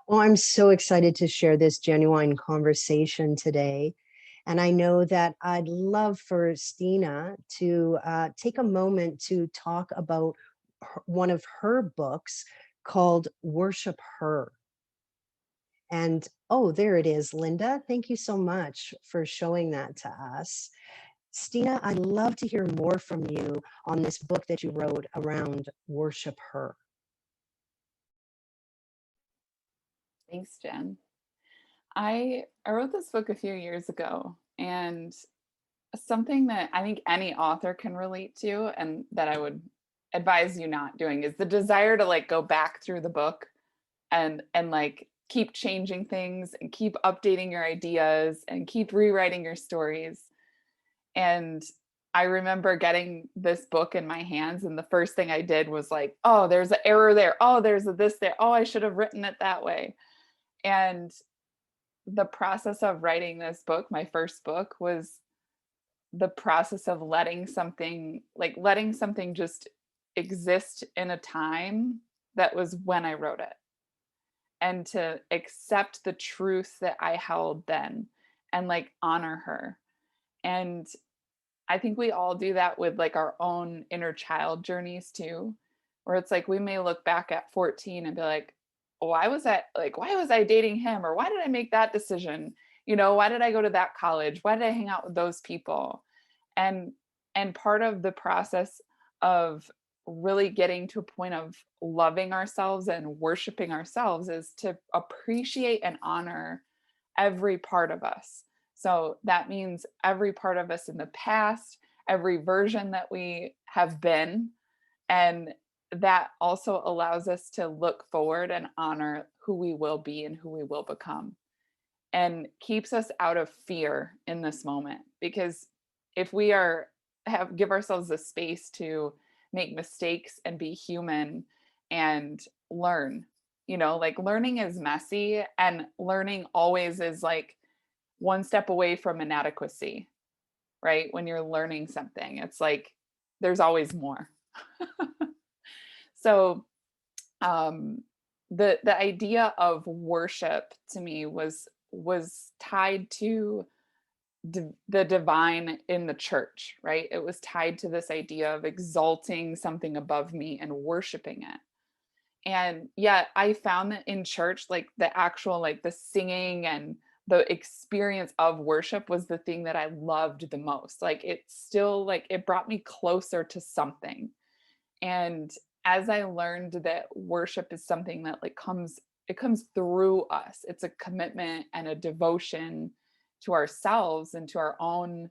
Oh, I'm so excited to share this genuine conversation today. And I know that I'd love for Steena to take a moment to talk about one of her books called Worship Her. And oh, there it is, Linda. Thank you so much for showing that to us. Steena, I'd love to hear more from you on this book that you wrote around Worship Her. Thanks, Jen. I wrote this book a few years ago, and something that I think any author can relate to, and that I would advise you not doing, is the desire to like go back through the book and like keep changing things and keep updating your ideas and keep rewriting your stories. And I remember getting this book in my hands, and the first thing I did was like, oh, there's an error there. Oh, there's a this there. Oh, I should have written it that way. And the process of writing this book, my first book, was the process of letting something just exist in a time that was when I wrote it, and to accept the truth that I held then and like honor her. And I think we all do that with like our own inner child journeys too, where it's like we may look back at 14 and be like, why was I dating him? Or why did I make that decision? Why did I go to that college? Why did I hang out with those people? And and part of the process of really getting to a point of loving ourselves and worshiping ourselves is to appreciate and honor every part of us. So that means every part of us in the past, every version that we have been. And that also allows us to look forward and honor who we will be and who we will become, and keeps us out of fear in this moment. Because if we give ourselves the space to make mistakes and be human and learn, like learning is messy, and learning always is like one step away from inadequacy, right? When you're learning something, it's like there's always more. So the idea of worship to me was tied to the divine in the church, right? It was tied to this idea of exalting something above me and worshiping it. And yet I found that in church, like the actual, like the singing and the experience of worship was the thing that I loved the most. Like it still, like it brought me closer to something. And as I learned that worship is something that it comes through us. It's a commitment and a devotion to ourselves and to our own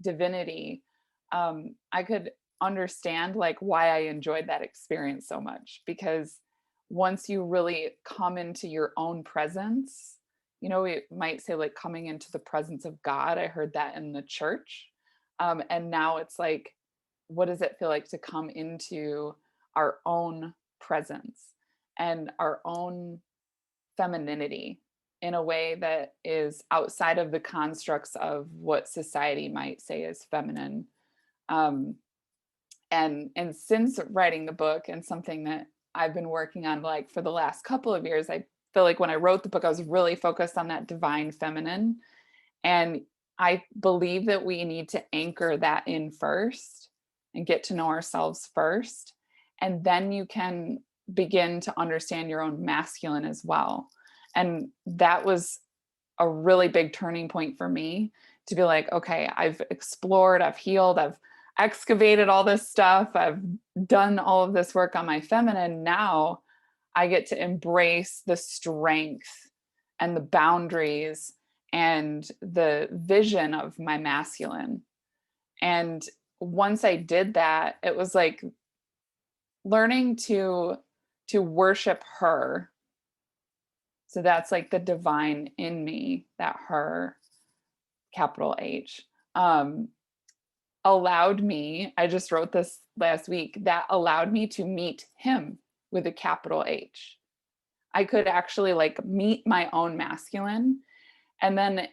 divinity. I could understand like why I enjoyed that experience so much, because once you really come into your own presence, we might say like coming into the presence of God. I heard that in the church. And now it's like, what does it feel like to come into our own presence and our own femininity in a way that is outside of the constructs of what society might say is feminine? And since writing the book, and something that I've been working on like for the last couple of years, I feel like when I wrote the book, I was really focused on that divine feminine. And I believe that we need to anchor that in first and get to know ourselves first. And then you can begin to understand your own masculine as well. And that was a really big turning point for me, to be like, okay, I've explored, I've healed, I've excavated all this stuff, I've done all of this work on my feminine. Now I get to embrace the strength and the boundaries and the vision of my masculine. And once I did that, it was like learning to worship her. So that's like the divine in me, that her, capital H, allowed me, I just wrote this last week, that allowed me to meet him with a capital H. I could actually like meet my own masculine, and then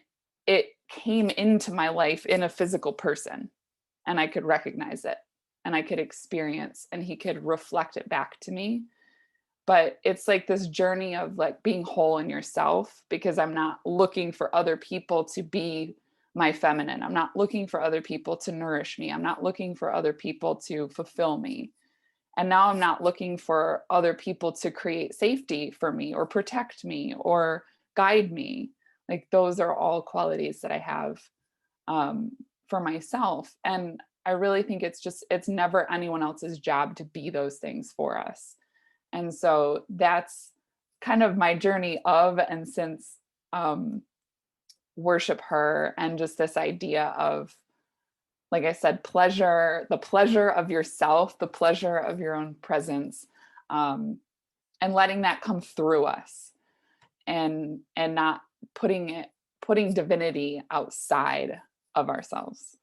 it came into my life in a physical person, and I could recognize it and I could experience, and he could reflect it back to me. but it's like this journey of like being whole in yourself, because I'm not looking for other people to be my feminine. I'm not looking for other people to nourish me. I'm not looking for other people to fulfill me. And now I'm not looking for other people to create safety for me or protect me or guide me. Like those are all qualities that I have um, for myself. And I really think it's never anyone else's job to be those things for us. And so that's kind of my journey of and since worship her, and just this idea of, like I said, pleasure, the pleasure of yourself, the pleasure of your own presence, um, and letting that come through us, and not putting divinity outside of ourselves.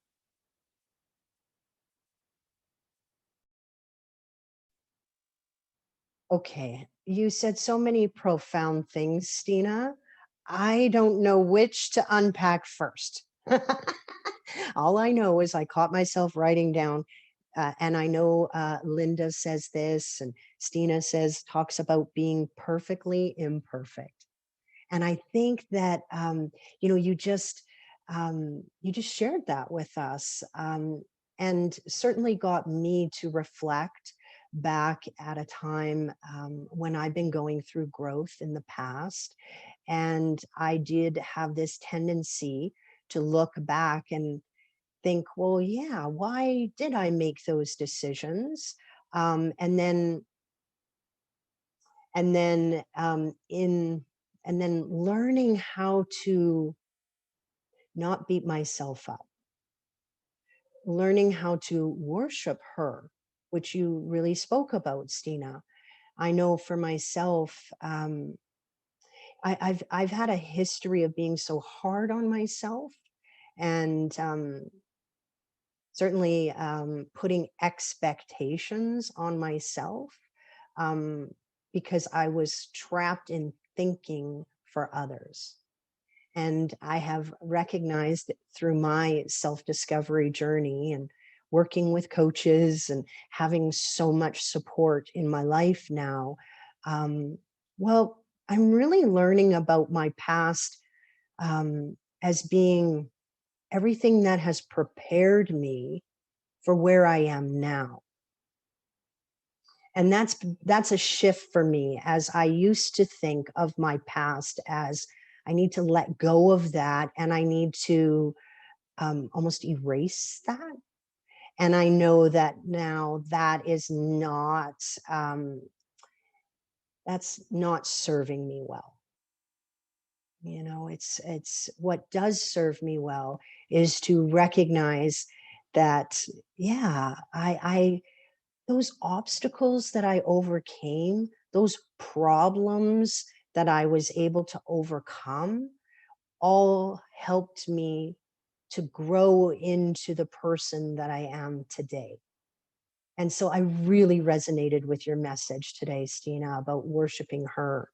Okay, you said so many profound things, Steena. I don't know which to unpack first. All I know is I caught myself writing down, and I know Linda says this, and Steena talks about being perfectly imperfect. And I think that you just shared that with us, and certainly got me to reflect back at a time when I've been going through growth in the past. And I did have this tendency to look back and think, well, yeah, why did I make those decisions? And then and then in and then learning how to not beat myself up, learning how to worship her, which you really spoke about, Steena. I know for myself, I've had a history of being so hard on myself, and certainly putting expectations on myself, um, because I was trapped in thinking for others. And I have recognized through my self-discovery journey and working with coaches and having so much support in my life now, um, well, I'm really learning about my past as being everything that has prepared me for where I am now. And that's a shift for me, as I used to think of my past as I need to let go of that, and I need to almost erase that. And I know that now that is not that's not serving me well. You know, it's what does serve me well is to recognize that, yeah, I those obstacles that I overcame, those problems that I was able to overcome, all helped me to grow into the person that I am today. And so I really resonated with your message today, Steena, about worshiping her,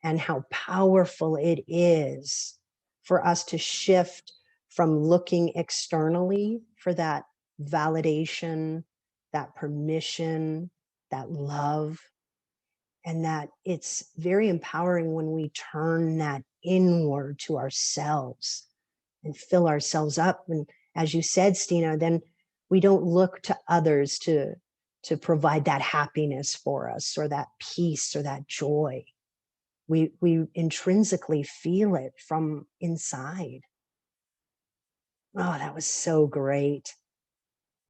and how powerful it is for us to shift from looking externally for that validation, that permission, that love, and that it's very empowering when we turn that inward to ourselves and fill ourselves up. And as you said, Steena, then we don't look to others to provide that happiness for us, or that peace, or that joy. We intrinsically feel it from inside. Oh, that was so great.